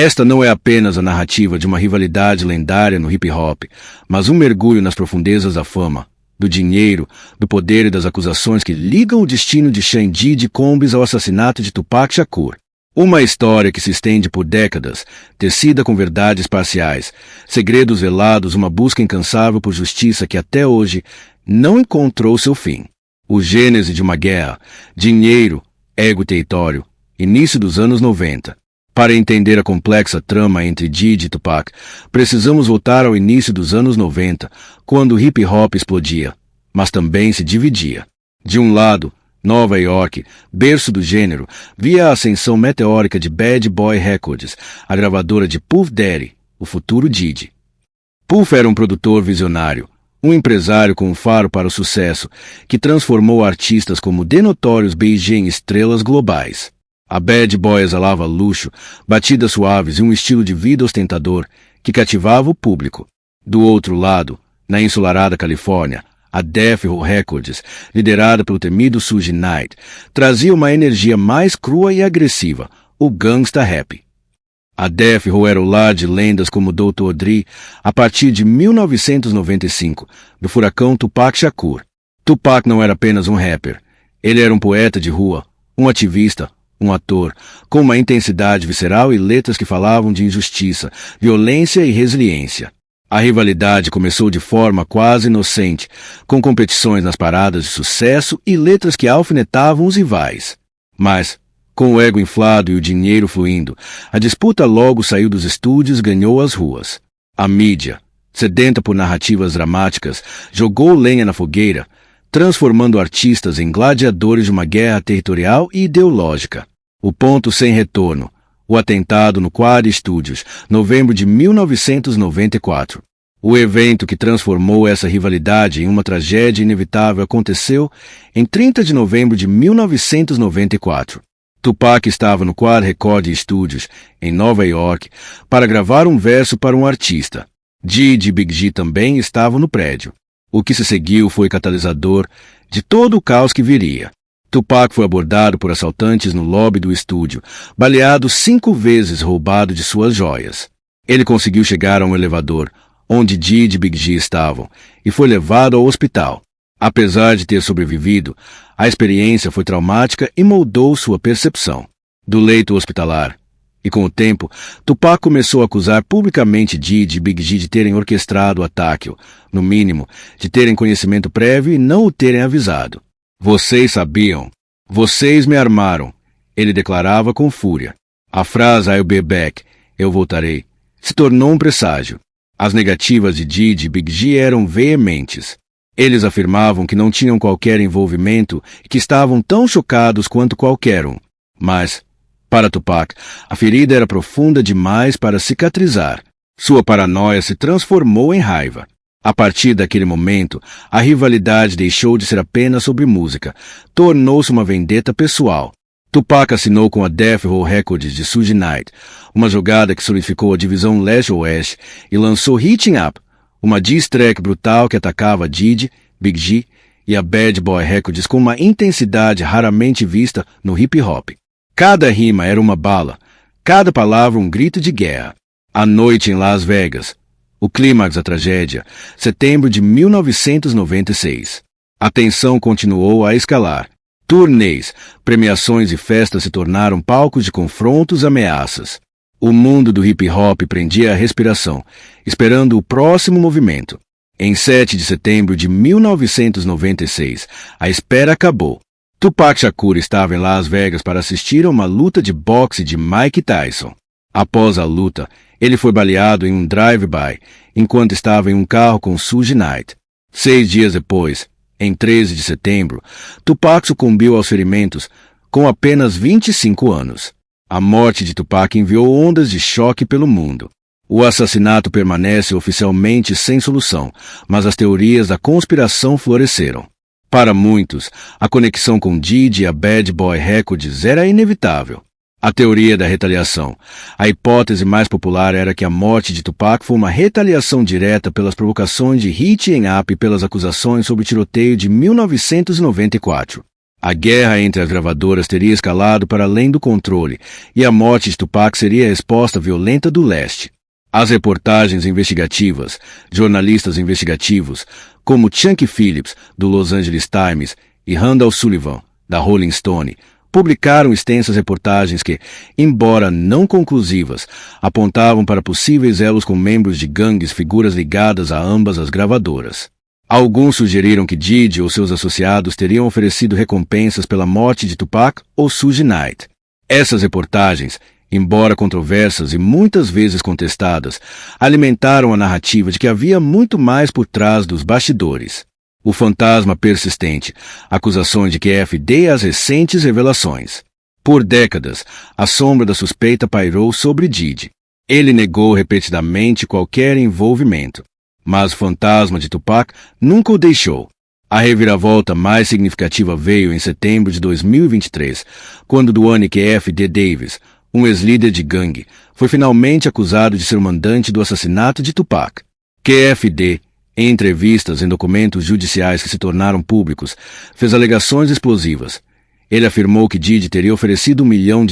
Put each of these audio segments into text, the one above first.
Esta não é apenas a narrativa de uma rivalidade lendária no hip-hop, mas um mergulho nas profundezas da fama, do dinheiro, do poder e das acusações que ligam o destino de Sean Diddy Combs ao assassinato de Tupac Shakur. Uma história que se estende por décadas, tecida com verdades parciais, segredos velados, uma busca incansável por justiça que até hoje não encontrou seu fim. O gênese de uma guerra, dinheiro, ego e território, início dos anos 90. Para entender a complexa trama entre Diddy e Tupac, precisamos voltar ao início dos anos 90, quando o hip-hop explodia, mas também se dividia. De um lado, Nova York, berço do gênero, via a ascensão meteórica de Bad Boy Records, a gravadora de Puff Daddy, o futuro Diddy. Puff era um produtor visionário, um empresário com um faro para o sucesso, que transformou artistas como The Notorious B.I.G. em estrelas globais. A Bad Boy exalava luxo, batidas suaves e um estilo de vida ostentador que cativava o público. Do outro lado, na ensolarada Califórnia, a Death Row Records, liderada pelo temido Suge Knight, trazia uma energia mais crua e agressiva, o gangsta rap. A Death Row era o lar de lendas como Dr. Dre a partir de 1995, do furacão Tupac Shakur. Tupac não era apenas um rapper, ele era um poeta de rua, um ativista, um ator, com uma intensidade visceral e letras que falavam de injustiça, violência e resiliência. A rivalidade começou de forma quase inocente, com competições nas paradas de sucesso e letras que alfinetavam os rivais. Mas, com o ego inflado e o dinheiro fluindo, a disputa logo saiu dos estúdios e ganhou as ruas. A mídia, sedenta por narrativas dramáticas, jogou lenha na fogueira, transformando artistas em gladiadores de uma guerra territorial e ideológica. O ponto sem retorno, o atentado no Quad Studios, novembro de 1994. O evento que transformou essa rivalidade em uma tragédia inevitável aconteceu em 30 de novembro de 1994. Tupac estava no Quad Record Studios, em Nova York, para gravar um verso para um artista. Diddy e Big G também estavam no prédio. O que se seguiu foi catalisador de todo o caos que viria. Tupac foi abordado por assaltantes no lobby do estúdio, baleado 5 vezes, roubado de suas joias. Ele conseguiu chegar a um elevador, onde Diddy e Big G estavam, e foi levado ao hospital. Apesar de ter sobrevivido, a experiência foi traumática e moldou sua percepção. Do leito hospitalar, e com o tempo, Tupac começou a acusar publicamente Diddy e Big G de terem orquestrado o ataque, no mínimo, de terem conhecimento prévio e não o terem avisado. Vocês sabiam. Vocês me armaram, ele declarava com fúria. A frase I'll be back, eu voltarei, se tornou um presságio. As negativas de Diddy e Big G eram veementes. Eles afirmavam que não tinham qualquer envolvimento e que estavam tão chocados quanto qualquer um. Mas, para Tupac, a ferida era profunda demais para cicatrizar. Sua paranoia se transformou em raiva. A partir daquele momento, a rivalidade deixou de ser apenas sobre música, tornou-se uma vendetta pessoal. Tupac assinou com a Death Row Records de Suge Knight, uma jogada que solidificou a divisão leste-oeste e lançou Hitting Up, uma diss track brutal que atacava Diddy, Big G e a Bad Boy Records com uma intensidade raramente vista no hip-hop. Cada rima era uma bala, cada palavra um grito de guerra. A noite em Las Vegas. O clímax da tragédia, setembro de 1996. A tensão continuou a escalar. Turnês, premiações e festas se tornaram palcos de confrontos e ameaças. O mundo do hip-hop prendia a respiração, esperando o próximo movimento. Em 7 de setembro de 1996, a espera acabou. Tupac Shakur estava em Las Vegas para assistir a uma luta de boxe de Mike Tyson. Após a luta, ele foi baleado em um drive-by, enquanto estava em um carro com Suge Knight. 6 dias depois, em 13 de setembro, Tupac sucumbiu aos ferimentos, com apenas 25 anos. A morte de Tupac enviou ondas de choque pelo mundo. O assassinato permanece oficialmente sem solução, mas as teorias da conspiração floresceram. Para muitos, a conexão com Diddy e a Bad Boy Records era inevitável. A teoria da retaliação. A hipótese mais popular era que a morte de Tupac foi uma retaliação direta pelas provocações de Hitting Up e pelas acusações sobre o tiroteio de 1994. A guerra entre as gravadoras teria escalado para além do controle, e a morte de Tupac seria a resposta violenta do leste. As reportagens investigativas, jornalistas investigativos, como Chunky Phillips, do Los Angeles Times, e Randall Sullivan, da Rolling Stone, publicaram extensas reportagens que, embora não conclusivas, apontavam para possíveis elos com membros de gangues, figuras ligadas a ambas as gravadoras. Alguns sugeriram que Diddy ou seus associados teriam oferecido recompensas pela morte de Tupac ou Suge Knight. Essas reportagens, embora controversas e muitas vezes contestadas, alimentaram a narrativa de que havia muito mais por trás dos bastidores. O fantasma persistente, acusações de QFD e as recentes revelações. Por décadas, a sombra da suspeita pairou sobre Diddy. Ele negou repetidamente qualquer envolvimento. Mas o fantasma de Tupac nunca o deixou. A reviravolta mais significativa veio em setembro de 2023, quando Duane QFD Davis, um ex-líder de gangue, foi finalmente acusado de ser o mandante do assassinato de Tupac. QFD, em entrevistas em documentos judiciais que se tornaram públicos, fez alegações explosivas. Ele afirmou que Diddy teria oferecido $1 milhão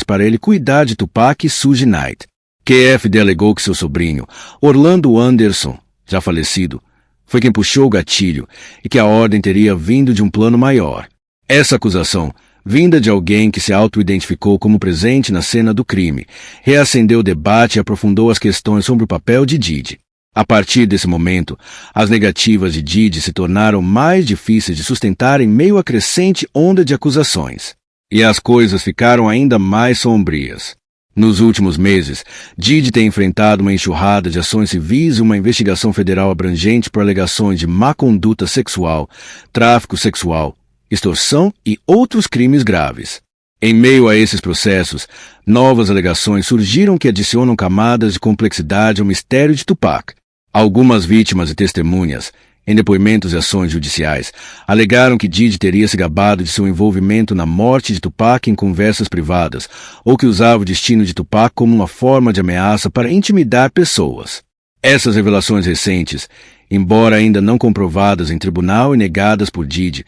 para ele cuidar de Tupac e Suge Knight. QFD alegou que seu sobrinho, Orlando Anderson, já falecido, foi quem puxou o gatilho e que a ordem teria vindo de um plano maior. Essa acusação, vinda de alguém que se auto-identificou como presente na cena do crime, reacendeu o debate e aprofundou as questões sobre o papel de Diddy. A partir desse momento, as negativas de Diddy se tornaram mais difíceis de sustentar em meio à crescente onda de acusações. E as coisas ficaram ainda mais sombrias. Nos últimos meses, Diddy tem enfrentado uma enxurrada de ações civis e uma investigação federal abrangente por alegações de má conduta sexual, tráfico sexual, extorsão e outros crimes graves. Em meio a esses processos, novas alegações surgiram que adicionam camadas de complexidade ao mistério de Tupac. Algumas vítimas e testemunhas, em depoimentos e ações judiciais, alegaram que Diddy teria se gabado de seu envolvimento na morte de Tupac em conversas privadas, ou que usava o destino de Tupac como uma forma de ameaça para intimidar pessoas. Essas revelações recentes, embora ainda não comprovadas em tribunal e negadas por Diddy,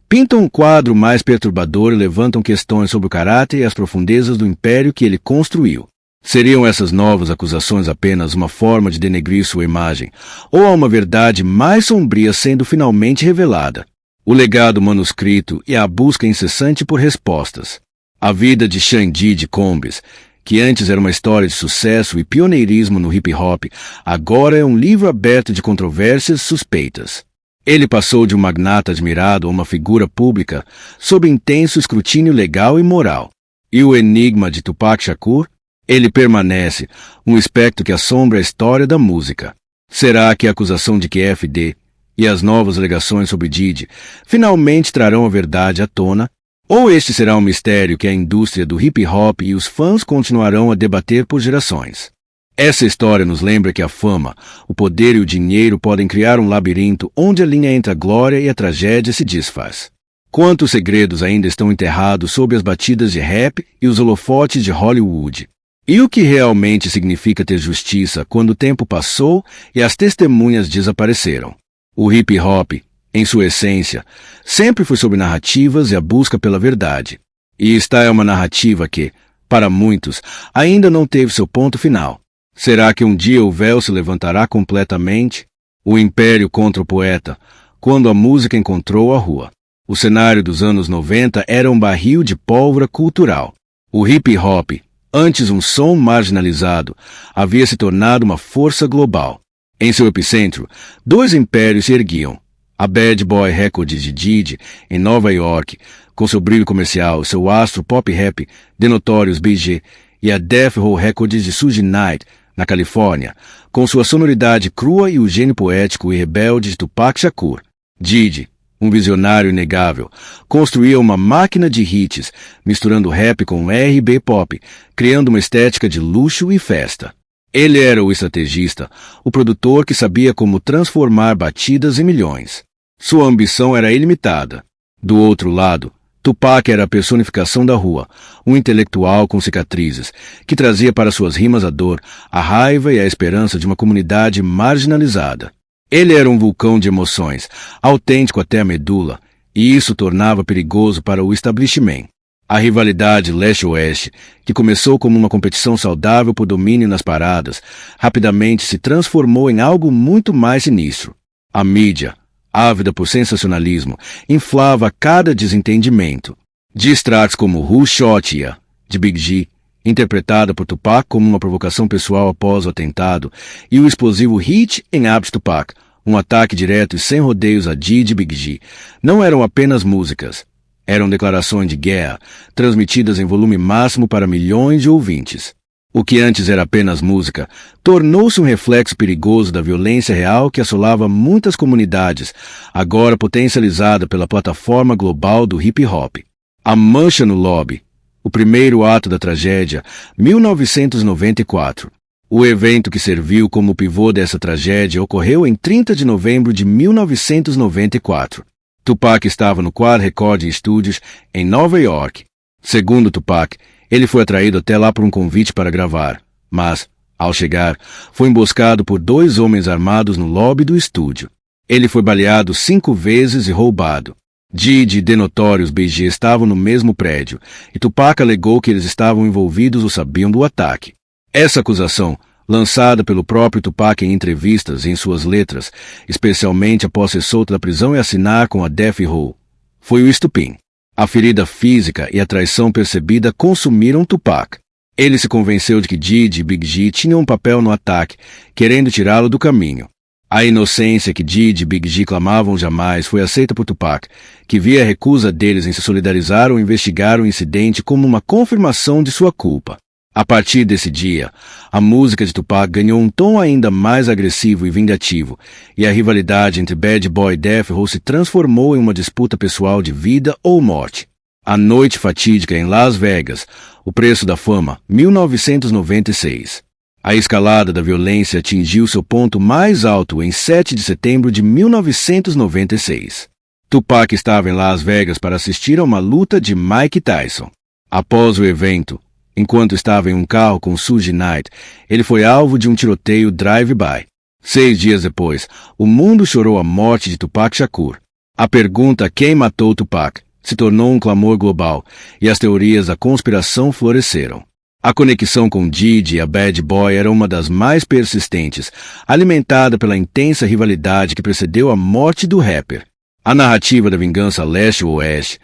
pintam um quadro mais perturbador e levantam questões sobre o caráter e as profundezas do império que ele construiu. Seriam essas novas acusações apenas uma forma de denegrir sua imagem, ou há uma verdade mais sombria sendo finalmente revelada? O legado manuscrito e a busca incessante por respostas. A vida de Sean Diddy Combs, que antes era uma história de sucesso e pioneirismo no hip-hop, agora é um livro aberto de controvérsias e suspeitas. Ele passou de um magnata admirado a uma figura pública sob intenso escrutínio legal e moral. E o enigma de Tupac Shakur? Ele permanece, um espectro que assombra a história da música. Será que a acusação de QFD e as novas alegações sobre Diddy finalmente trarão a verdade à tona? Ou este será um mistério que a indústria do hip-hop e os fãs continuarão a debater por gerações? Essa história nos lembra que a fama, o poder e o dinheiro podem criar um labirinto onde a linha entre a glória e a tragédia se desfaz. Quantos segredos ainda estão enterrados sob as batidas de rap e os holofotes de Hollywood? E o que realmente significa ter justiça quando o tempo passou e as testemunhas desapareceram? O hip-hop, em sua essência, sempre foi sobre narrativas e a busca pela verdade. E esta é uma narrativa que, para muitos, ainda não teve seu ponto final. Será que um dia o véu se levantará completamente? O império contra o poeta, quando a música encontrou a rua. O cenário dos anos 90 era um barril de pólvora cultural. O hip-hop, antes um som marginalizado, havia se tornado uma força global. Em seu epicentro, dois impérios se erguiam. A Bad Boy Records de Diddy, em Nova York, com seu brilho comercial, seu astro pop-rap, The Notorious B.I.G., e a Death Row Records de Suge Knight, na Califórnia, com sua sonoridade crua e o gênio poético e rebelde de Tupac Shakur. Diddy, um visionário inegável, construía uma máquina de hits, misturando rap com R&B pop, criando uma estética de luxo e festa. Ele era o estrategista, o produtor que sabia como transformar batidas em milhões. Sua ambição era ilimitada. Do outro lado, Tupac era a personificação da rua, um intelectual com cicatrizes, que trazia para suas rimas a dor, a raiva e a esperança de uma comunidade marginalizada. Ele era um vulcão de emoções, autêntico até a medula, e isso tornava perigoso para o establishment. A rivalidade leste-oeste, que começou como uma competição saudável por domínio nas paradas, rapidamente se transformou em algo muito mais sinistro. A mídia, ávida por sensacionalismo, inflava cada desentendimento. Diss tracks como Who Shot Ya, de Big G, interpretada por Tupac como uma provocação pessoal após o atentado, e o explosivo Hit em Abs Tupac, um ataque direto e sem rodeios a Diddy e Big G, não eram apenas músicas. Eram declarações de guerra, transmitidas em volume máximo para milhões de ouvintes. O que antes era apenas música, tornou-se um reflexo perigoso da violência real que assolava muitas comunidades, agora potencializada pela plataforma global do hip-hop. A Mancha no Lobby, o primeiro ato da tragédia, 1994. O evento que serviu como pivô dessa tragédia ocorreu em 30 de novembro de 1994. Tupac estava no Quad Recording Studios, em Nova York. Segundo Tupac, ele foi atraído até lá por um convite para gravar, mas, ao chegar, foi emboscado por 2 homens armados no lobby do estúdio. Ele foi baleado 5 vezes e roubado. Diddy e The Notorious B.I.G. estavam no mesmo prédio, e Tupac alegou que eles estavam envolvidos ou sabiam do ataque. Essa acusação, lançada pelo próprio Tupac em entrevistas e em suas letras, especialmente após ser solto da prisão e assinar com a Death Row, foi o estupim. A ferida física e a traição percebida consumiram Tupac. Ele se convenceu de que Diddy e Big G tinham um papel no ataque, querendo tirá-lo do caminho. A inocência que Diddy e Big G clamavam jamais foi aceita por Tupac, que via a recusa deles em se solidarizar ou investigar o incidente como uma confirmação de sua culpa. A partir desse dia, a música de Tupac ganhou um tom ainda mais agressivo e vingativo, e a rivalidade entre Bad Boy e Death Row se transformou em uma disputa pessoal de vida ou morte. A noite fatídica em Las Vegas, o preço da fama, 1996. A escalada da violência atingiu seu ponto mais alto em 7 de setembro de 1996. Tupac estava em Las Vegas para assistir a uma luta de Mike Tyson. Após o evento, enquanto estava em um carro com Suge Knight, ele foi alvo de um tiroteio drive-by. 6 dias depois, o mundo chorou a morte de Tupac Shakur. A pergunta "quem matou Tupac?" se tornou um clamor global, e as teorias da conspiração floresceram. A conexão com Diddy e a Bad Boy era uma das mais persistentes, alimentada pela intensa rivalidade que precedeu a morte do rapper. A narrativa da vingança leste-oeste.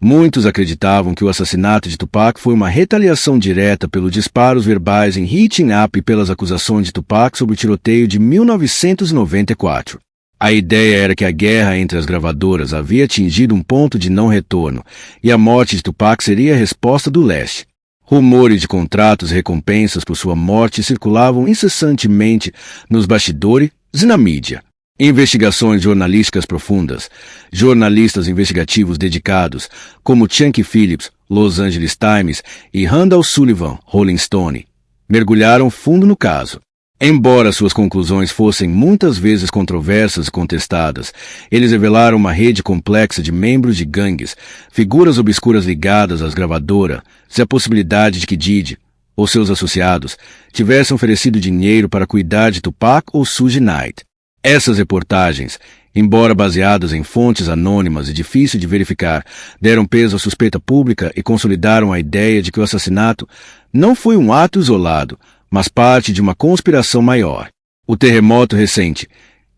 Muitos acreditavam que o assassinato de Tupac foi uma retaliação direta pelos disparos verbais em Hitting Up e pelas acusações de Tupac sobre o tiroteio de 1994. A ideia era que a guerra entre as gravadoras havia atingido um ponto de não retorno, e a morte de Tupac seria a resposta do leste. Rumores de contratos e recompensas por sua morte circulavam incessantemente nos bastidores e na mídia. Investigações jornalísticas profundas, jornalistas investigativos dedicados, como Chunky Phillips, Los Angeles Times e Randall Sullivan, Rolling Stone, mergulharam fundo no caso. Embora suas conclusões fossem muitas vezes controversas e contestadas, eles revelaram uma rede complexa de membros de gangues, figuras obscuras ligadas às gravadoras, e a possibilidade de que Diddy, ou seus associados, tivessem oferecido dinheiro para cuidar de Tupac ou Suge Knight. Essas reportagens, embora baseadas em fontes anônimas e difíceis de verificar, deram peso à suspeita pública e consolidaram a ideia de que o assassinato não foi um ato isolado, mas parte de uma conspiração maior. O terremoto recente,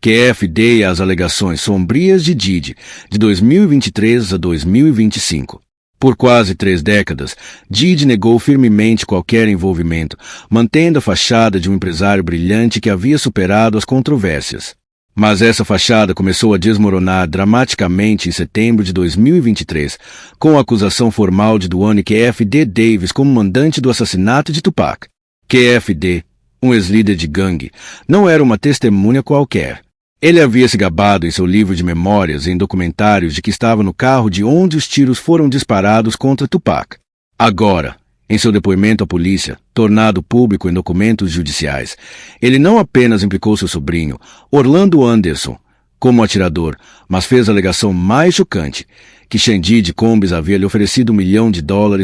QFD e as alegações sombrias de Diddy, de 2023 a 2025. Por quase 3 décadas, Diddy negou firmemente qualquer envolvimento, mantendo a fachada de um empresário brilhante que havia superado as controvérsias. Mas essa fachada começou a desmoronar dramaticamente em setembro de 2023, com a acusação formal de Duane QFD Davis como mandante do assassinato de Tupac. QFD, um ex-líder de gangue, não era uma testemunha qualquer. Ele havia se gabado em seu livro de memórias e em documentários de que estava no carro de onde os tiros foram disparados contra Tupac. Agora, em seu depoimento à polícia, tornado público em documentos judiciais, ele não apenas implicou seu sobrinho, Orlando Anderson, como atirador, mas fez a alegação mais chocante, que Diddy Combs havia lhe oferecido $1 milhão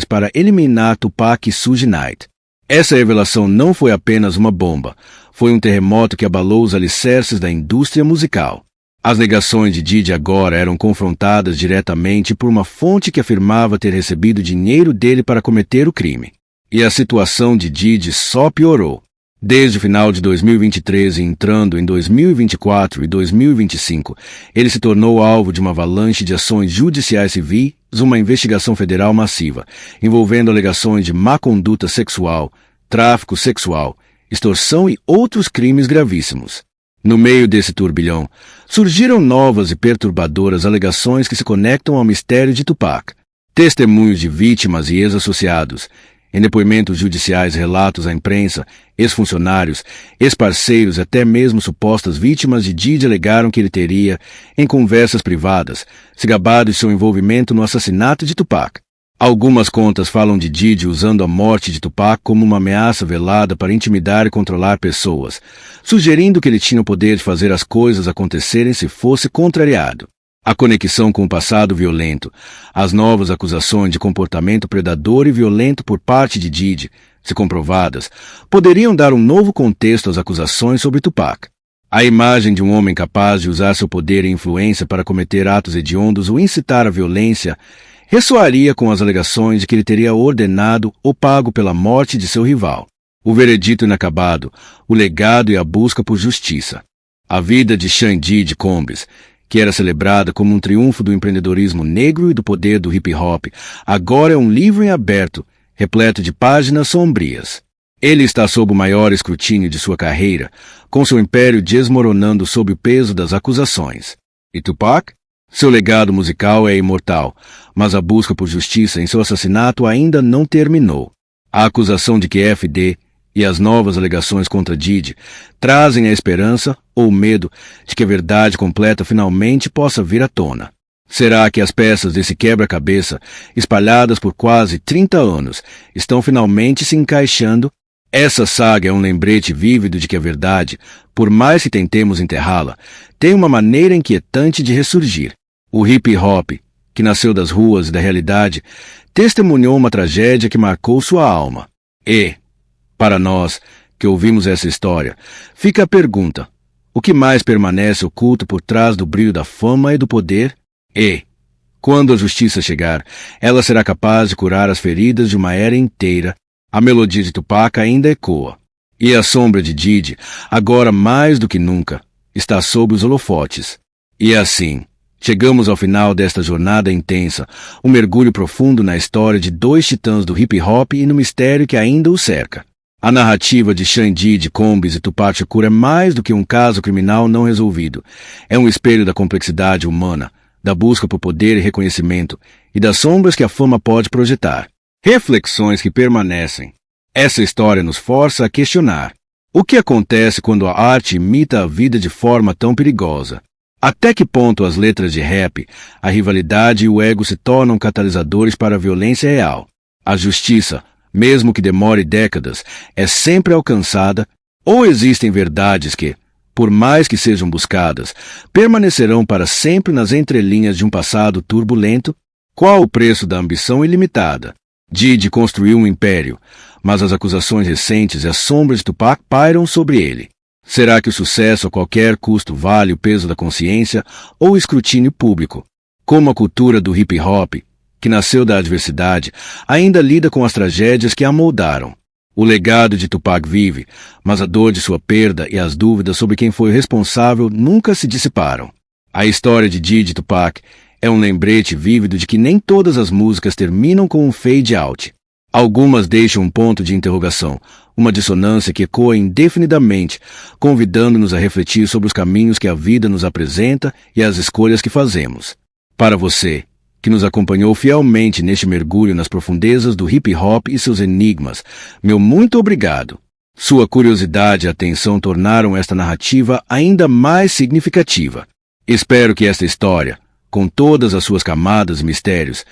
para eliminar Tupac e Suge Knight. Essa revelação não foi apenas uma bomba, foi um terremoto que abalou os alicerces da indústria musical. As negações de Didi agora eram confrontadas diretamente por uma fonte que afirmava ter recebido dinheiro dele para cometer o crime. E a situação de Didi só piorou. Desde o final de 2023 e entrando em 2024 e 2025, ele se tornou alvo de uma avalanche de ações judiciais civis, uma investigação federal massiva, envolvendo alegações de má conduta sexual, tráfico sexual, extorsão e outros crimes gravíssimos. No meio desse turbilhão, surgiram novas e perturbadoras alegações que se conectam ao mistério de Tupac. Testemunhos de vítimas e ex-associados, em depoimentos judiciais, relatos à imprensa, ex-funcionários, ex-parceiros e até mesmo supostas vítimas de Didi alegaram que ele teria, em conversas privadas, se gabado de seu envolvimento no assassinato de Tupac. Algumas contas falam de Didi usando a morte de Tupac como uma ameaça velada para intimidar e controlar pessoas, sugerindo que ele tinha o poder de fazer as coisas acontecerem se fosse contrariado. A conexão com o passado violento, as novas acusações de comportamento predador e violento por parte de Didi, se comprovadas, poderiam dar um novo contexto às acusações sobre Tupac. A imagem de um homem capaz de usar seu poder e influência para cometer atos hediondos ou incitar a violência ressoaria com as alegações de que ele teria ordenado ou pago pela morte de seu rival. O veredito inacabado, o legado e a busca por justiça. A vida de Sean Diddy Combs, que era celebrada como um triunfo do empreendedorismo negro e do poder do hip-hop, agora é um livro em aberto, repleto de páginas sombrias. Ele está sob o maior escrutínio de sua carreira, com seu império desmoronando sob o peso das acusações. E Tupac? Seu legado musical é imortal, mas a busca por justiça em seu assassinato ainda não terminou. A acusação de que FD e as novas alegações contra Didi trazem a esperança ou o medo de que a verdade completa finalmente possa vir à tona. Será que as peças desse quebra-cabeça, espalhadas por quase 30 anos, estão finalmente se encaixando? Essa saga é um lembrete vívido de que a verdade, por mais que tentemos enterrá-la, tem uma maneira inquietante de ressurgir. O hip-hop, que nasceu das ruas e da realidade, testemunhou uma tragédia que marcou sua alma. E, para nós, que ouvimos essa história, fica a pergunta: o que mais permanece oculto por trás do brilho da fama e do poder? E, quando a justiça chegar, ela será capaz de curar as feridas de uma era inteira. A melodia de Tupac ainda ecoa. E a sombra de Didi, agora mais do que nunca, está sob os holofotes. E assim, chegamos ao final desta jornada intensa, um mergulho profundo na história de dois titãs do hip-hop e no mistério que ainda o cerca. A narrativa de Sean Diddy Combs e Tupac Shakur é mais do que um caso criminal não resolvido. É um espelho da complexidade humana, da busca por poder e reconhecimento, e das sombras que a fama pode projetar. Reflexões que permanecem. Essa história nos força a questionar: o que acontece quando a arte imita a vida de forma tão perigosa? Até que ponto as letras de rap, a rivalidade e o ego se tornam catalisadores para a violência real? A justiça, mesmo que demore décadas, é sempre alcançada? Ou existem verdades que, por mais que sejam buscadas, permanecerão para sempre nas entrelinhas de um passado turbulento? Qual o preço da ambição ilimitada? Diddy construiu um império, mas as acusações recentes e as sombras de Tupac pairam sobre ele. Será que o sucesso a qualquer custo vale o peso da consciência ou o escrutínio público? Como a cultura do hip-hop, que nasceu da adversidade, ainda lida com as tragédias que a moldaram. O legado de Tupac vive, mas a dor de sua perda e as dúvidas sobre quem foi responsável nunca se dissiparam. A história de Diddy e Tupac é um lembrete vívido de que nem todas as músicas terminam com um fade-out. Algumas deixam um ponto de interrogação, uma dissonância que ecoa indefinidamente, convidando-nos a refletir sobre os caminhos que a vida nos apresenta e as escolhas que fazemos. Para você, que nos acompanhou fielmente neste mergulho nas profundezas do hip-hop e seus enigmas, meu muito obrigado. Sua curiosidade e atenção tornaram esta narrativa ainda mais significativa. Espero que esta história, com todas as suas camadas e mistérios,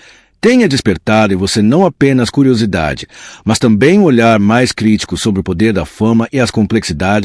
tenha despertado em você não apenas curiosidade, mas também um olhar mais crítico sobre o poder da fama e as complexidades